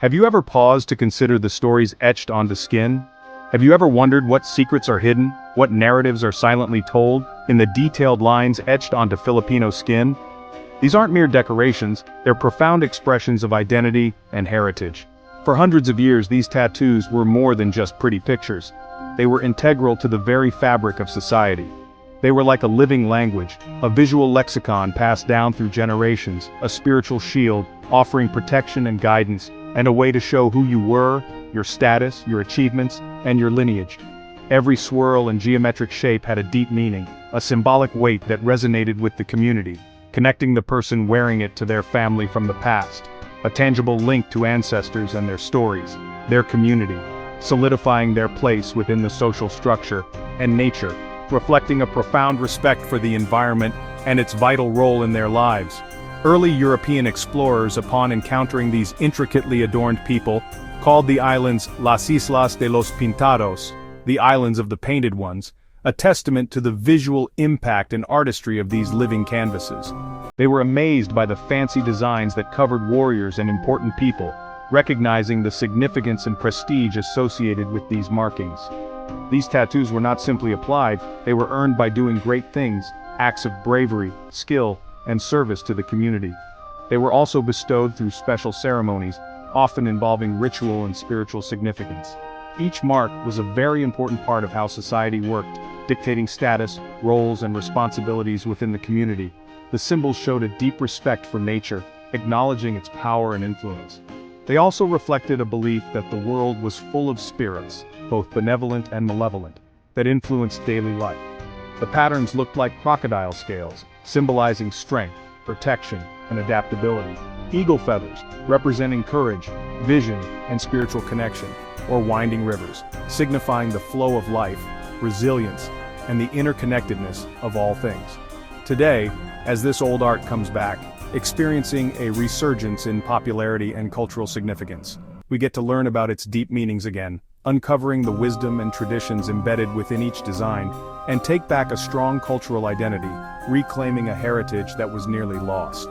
Have you ever paused to consider the stories etched onto skin? Have you ever wondered what secrets are hidden, what narratives are silently told, in the detailed lines etched onto Filipino skin? These aren't mere decorations, they're profound expressions of identity and heritage. For hundreds of years, these tattoos were more than just pretty pictures. They were integral to the very fabric of society. They were like a living language, a visual lexicon passed down through generations, a spiritual shield, offering protection and guidance, and a way to show who you were, your status, your achievements, and your lineage. Every swirl and geometric shape had a deep meaning, a symbolic weight that resonated with the community, connecting the person wearing it to their family from the past, a tangible link to ancestors and their stories, their community, solidifying their place within the social structure and nature, reflecting a profound respect for the environment and its vital role in their lives. Early European explorers, upon encountering these intricately adorned people, called the islands Las Islas de los Pintados, the islands of the painted ones, a testament to the visual impact and artistry of these living canvases. They were amazed by the fancy designs that covered warriors and important people, recognizing the significance and prestige associated with these markings. These tattoos were not simply applied, they were earned by doing great things, acts of bravery, skill, and service to the community. They were also bestowed through special ceremonies, often involving ritual and spiritual significance. Each mark was a very important part of how society worked, dictating status, roles, and responsibilities within the community. The symbols showed a deep respect for nature, acknowledging its power and influence. They also reflected a belief that the world was full of spirits, both benevolent and malevolent, that influenced daily life. The patterns looked like crocodile scales, symbolizing strength, protection, and adaptability. Eagle feathers, representing courage, vision, and spiritual connection, or winding rivers, signifying the flow of life, resilience, and the interconnectedness of all things. Today, as this old art comes back, experiencing a resurgence in popularity and cultural significance, we get to learn about its deep meanings again, uncovering the wisdom and traditions embedded within each design, and take back a strong cultural identity, reclaiming a heritage that was nearly lost.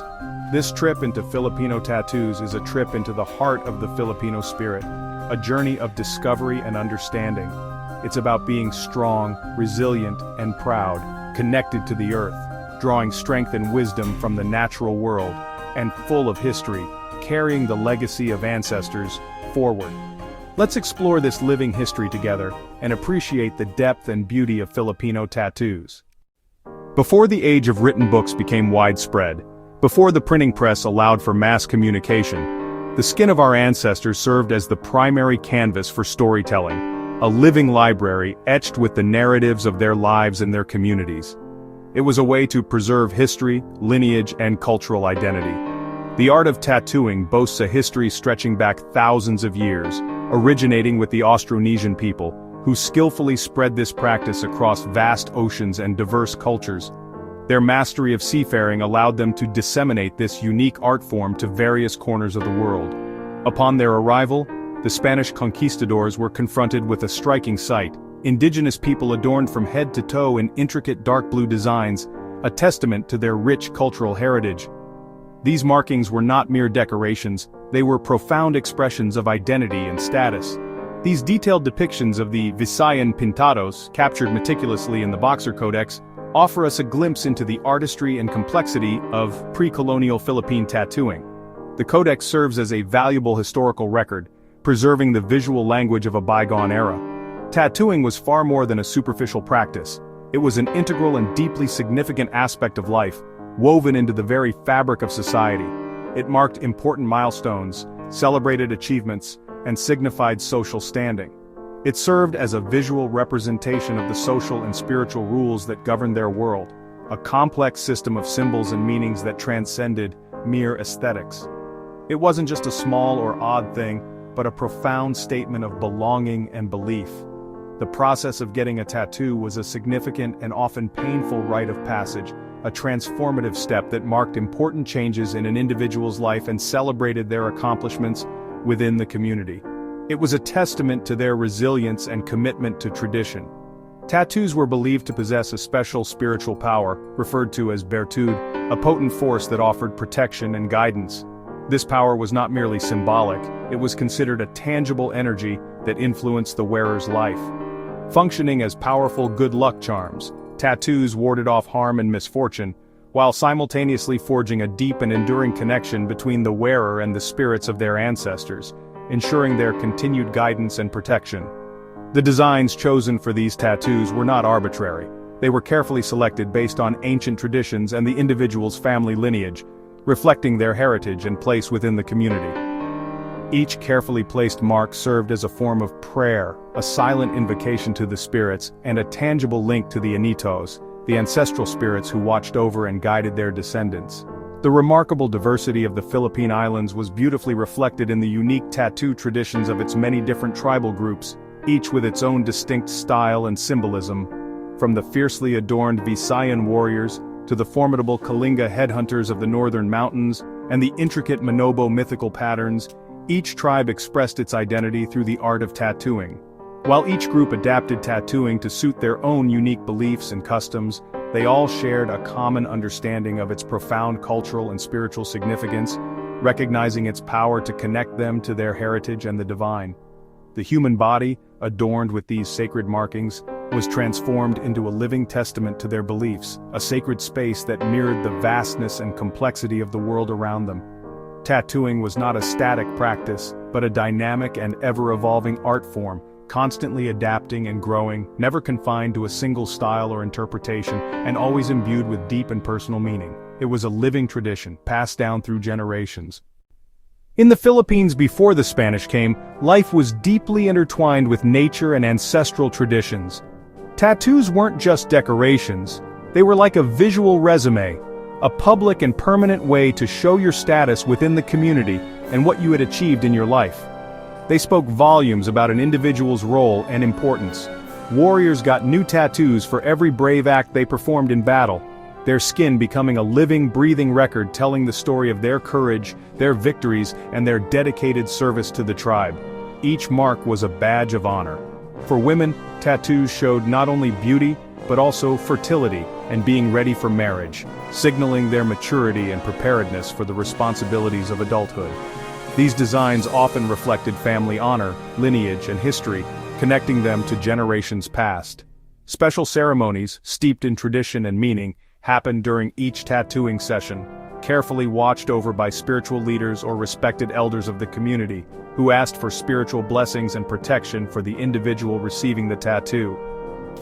This trip into Filipino tattoos is a trip into the heart of the Filipino spirit, a journey of discovery and understanding. It's about being strong, resilient, and proud, connected to the earth, drawing strength and wisdom from the natural world, and full of history, carrying the legacy of ancestors forward. Let's explore this living history together and appreciate the depth and beauty of Filipino tattoos. Before the age of written books became widespread, before the printing press allowed for mass communication, the skin of our ancestors served as the primary canvas for storytelling, a living library etched with the narratives of their lives and their communities. It was a way to preserve history, lineage, and cultural identity. The art of tattooing boasts a history stretching back thousands of years, originating with the Austronesian people, who skillfully spread this practice across vast oceans and diverse cultures. Their mastery of seafaring allowed them to disseminate this unique art form to various corners of the world. Upon their arrival, the Spanish conquistadors were confronted with a striking sight: indigenous people adorned from head to toe in intricate dark blue designs, a testament to their rich cultural heritage. These markings were not mere decorations, they were profound expressions of identity and status. These detailed depictions of the Visayan pintados, captured meticulously in the Boxer Codex, offer us a glimpse into the artistry and complexity of pre-colonial Philippine tattooing. The Codex serves as a valuable historical record, preserving the visual language of a bygone era. Tattooing was far more than a superficial practice. It was an integral and deeply significant aspect of life, woven into the very fabric of society. It marked important milestones, celebrated achievements, and signified social standing. It served as a visual representation of the social and spiritual rules that governed their world, a complex system of symbols and meanings that transcended mere aesthetics. It wasn't just a small or odd thing, but a profound statement of belonging and belief. The process of getting a tattoo was a significant and often painful rite of passage, a transformative step that marked important changes in an individual's life and celebrated their accomplishments within the community. It was a testament to their resilience and commitment to tradition. Tattoos were believed to possess a special spiritual power, referred to as virtud, a potent force that offered protection and guidance. This power was not merely symbolic, it was considered a tangible energy that influenced the wearer's life. Functioning as powerful good luck charms, tattoos warded off harm and misfortune, while simultaneously forging a deep and enduring connection between the wearer and the spirits of their ancestors, ensuring their continued guidance and protection. The designs chosen for these tattoos were not arbitrary. They were carefully selected based on ancient traditions and the individual's family lineage, reflecting their heritage and place within the community. Each carefully placed mark served as a form of prayer, a silent invocation to the spirits, and a tangible link to the Anitos, the ancestral spirits who watched over and guided their descendants. The remarkable diversity of the Philippine Islands was beautifully reflected in the unique tattoo traditions of its many different tribal groups, each with its own distinct style and symbolism. From the fiercely adorned Visayan warriors, to the formidable Kalinga headhunters of the northern mountains, and the intricate Manobo mythical patterns, each tribe expressed its identity through the art of tattooing. While each group adapted tattooing to suit their own unique beliefs and customs, they all shared a common understanding of its profound cultural and spiritual significance, recognizing its power to connect them to their heritage and the divine. The human body, adorned with these sacred markings, was transformed into a living testament to their beliefs, a sacred space that mirrored the vastness and complexity of the world around them. Tattooing was not a static practice, but a dynamic and ever-evolving art form, constantly adapting and growing, never confined to a single style or interpretation, and always imbued with deep and personal meaning. It was a living tradition, passed down through generations. In the Philippines before the Spanish came, life was deeply intertwined with nature and ancestral traditions. Tattoos weren't just decorations, they were like a visual resume, a public and permanent way to show your status within the community and what you had achieved in your life. They spoke volumes about an individual's role and importance. Warriors got new tattoos for every brave act they performed in battle, their skin becoming a living, breathing record telling the story of their courage, their victories, and their dedicated service to the tribe. Each mark was a badge of honor. For women, tattoos showed not only beauty, but also fertility and being ready for marriage, signaling their maturity and preparedness for the responsibilities of adulthood. These designs often reflected family honor, lineage, and history, connecting them to generations past. Special ceremonies, steeped in tradition and meaning, happened during each tattooing session, carefully watched over by spiritual leaders or respected elders of the community, who asked for spiritual blessings and protection for the individual receiving the tattoo.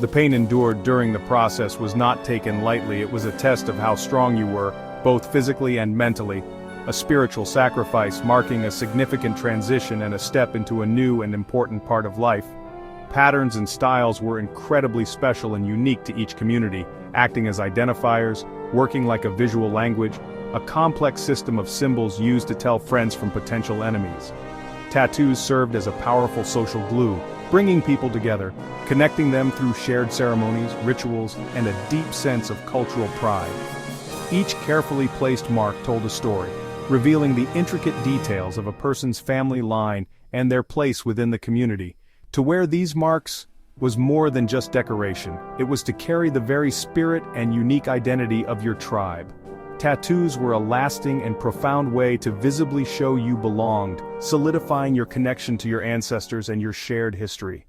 The pain endured during the process was not taken lightly. It was a test of how strong you were, both physically and mentally, a spiritual sacrifice marking a significant transition and a step into a new and important part of life. Patterns and styles were incredibly special and unique to each community, acting as identifiers, working like a visual language, a complex system of symbols used to tell friends from potential enemies. Tattoos served as a powerful social glue, bringing people together, connecting them through shared ceremonies, rituals, and a deep sense of cultural pride. Each carefully placed mark told a story, revealing the intricate details of a person's family line and their place within the community. To wear these marks was more than just decoration, it was to carry the very spirit and unique identity of your tribe. Tattoos were a lasting and profound way to visibly show you belonged, solidifying your connection to your ancestors and your shared history.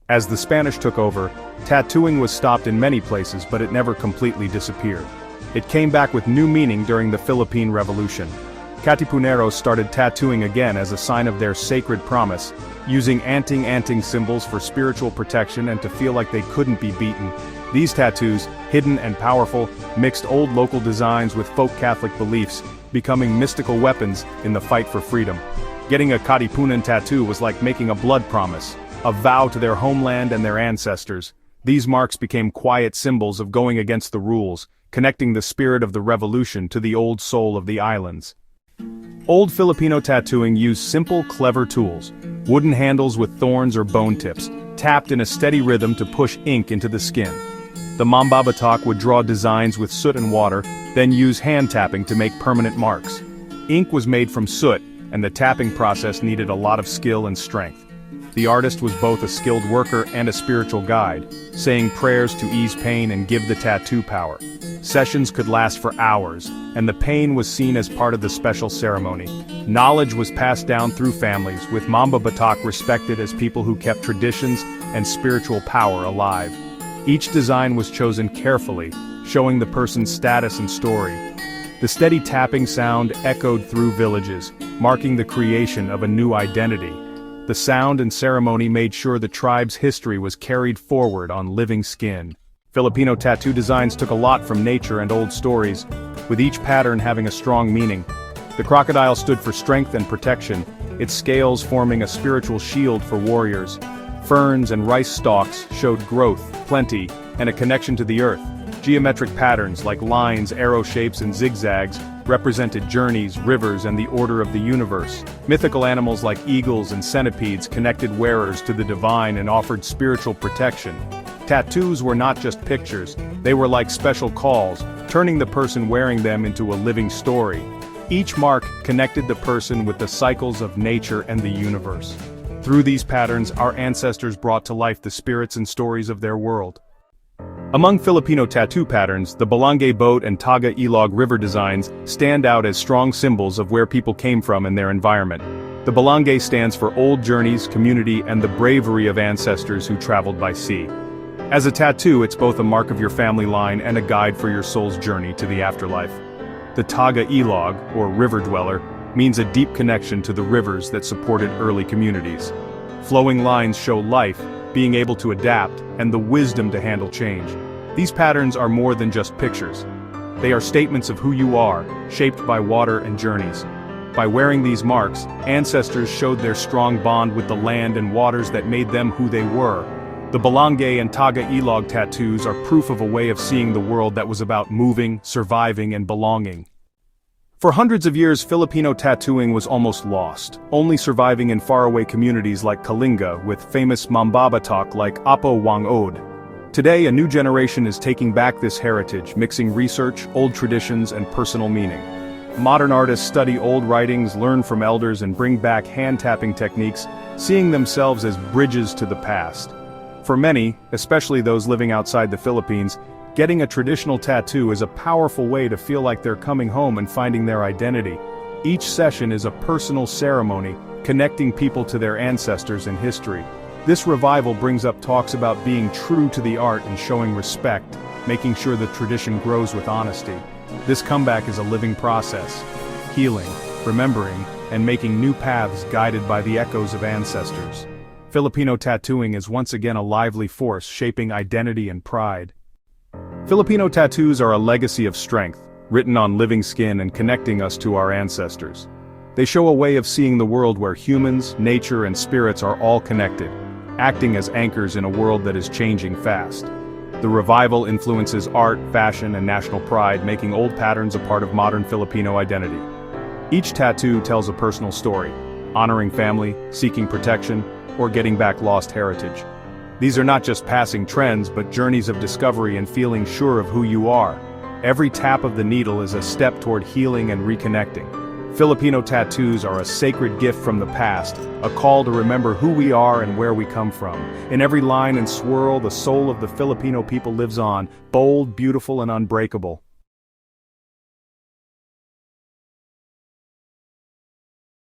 As the Spanish took over, tattooing was stopped in many places, but it never completely disappeared. It came back with new meaning during the Philippine Revolution. Katipuneros started tattooing again as a sign of their sacred promise, using anting-anting symbols for spiritual protection and to feel like they couldn't be beaten. These tattoos, hidden and powerful, mixed old local designs with folk Catholic beliefs, becoming mystical weapons in the fight for freedom. Getting a Katipunan tattoo was like making a blood promise, a vow to their homeland and their ancestors. These marks became quiet symbols of going against the rules, connecting the spirit of the revolution to the old soul of the islands. Old Filipino tattooing used simple, clever tools, wooden handles with thorns or bone tips, tapped in a steady rhythm to push ink into the skin. The Mambabatak would draw designs with soot and water, then use hand tapping to make permanent marks. Ink was made from soot, and the tapping process needed a lot of skill and strength. The artist was both a skilled worker and a spiritual guide, saying prayers to ease pain and give the tattoo power. Sessions could last for hours, and the pain was seen as part of the special ceremony. Knowledge was passed down through families, with Mamba Batak respected as people who kept traditions and spiritual power alive. Each design was chosen carefully, showing the person's status and story. The steady tapping sound echoed through villages, marking the creation of a new identity. The sound and ceremony made sure the tribe's history was carried forward on living skin. Filipino tattoo designs took a lot from nature and old stories, with each pattern having a strong meaning. The crocodile stood for strength and protection, its scales forming a spiritual shield for warriors. Ferns and rice stalks showed growth, plenty, and a connection to the earth. Geometric patterns like lines, arrow shapes, and zigzags represented journeys, rivers, and the order of the universe. Mythical animals like eagles and centipedes connected wearers to the divine and offered spiritual protection. Tattoos were not just pictures, they were like special calls, turning the person wearing them into a living story. Each mark connected the person with the cycles of nature and the universe. Through these patterns, our ancestors brought to life the spirits and stories of their world. Among Filipino tattoo patterns, the Balangay boat and Taga-Ilog river designs stand out as strong symbols of where people came from and their environment. The Balangay stands for old journeys, community, and the bravery of ancestors who traveled by sea. As a tattoo, it's both a mark of your family line and a guide for your soul's journey to the afterlife. The Taga-Ilog, or river dweller, means a deep connection to the rivers that supported early communities. Flowing lines show life, being able to adapt, and the wisdom to handle change. These patterns are more than just pictures. They are statements of who you are, shaped by water and journeys. By wearing these marks, ancestors showed their strong bond with the land and waters that made them who they were. The Balangay and Taga-Ilog tattoos are proof of a way of seeing the world that was about moving, surviving, and belonging. For hundreds of years, Filipino tattooing was almost lost, only surviving in faraway communities like Kalinga with famous mambabatak like Apo Wang-od. Today, a new generation is taking back this heritage, mixing research, old traditions, and personal meaning. Modern artists study old writings, learn from elders, and bring back hand-tapping techniques, seeing themselves as bridges to the past. For many, especially those living outside the Philippines, getting a traditional tattoo is a powerful way to feel like they're coming home and finding their identity. Each session is a personal ceremony, connecting people to their ancestors and history. This revival brings up talks about being true to the art and showing respect, making sure the tradition grows with honesty. This comeback is a living process, healing, remembering, and making new paths guided by the echoes of ancestors. Filipino tattooing is once again a lively force shaping identity and pride. Filipino tattoos are a legacy of strength, written on living skin and connecting us to our ancestors. They show a way of seeing the world where humans, nature, and spirits are all connected, acting as anchors in a world that is changing fast. The revival influences art, fashion, and national pride, making old patterns a part of modern Filipino identity. Each tattoo tells a personal story, honoring family, seeking protection, or getting back lost heritage. These are not just passing trends, but journeys of discovery and feeling sure of who you are. Every tap of the needle is a step toward healing and reconnecting. Filipino tattoos are a sacred gift from the past, a call to remember who we are and where we come from. In every line and swirl, the soul of the Filipino people lives on, bold, beautiful, and unbreakable.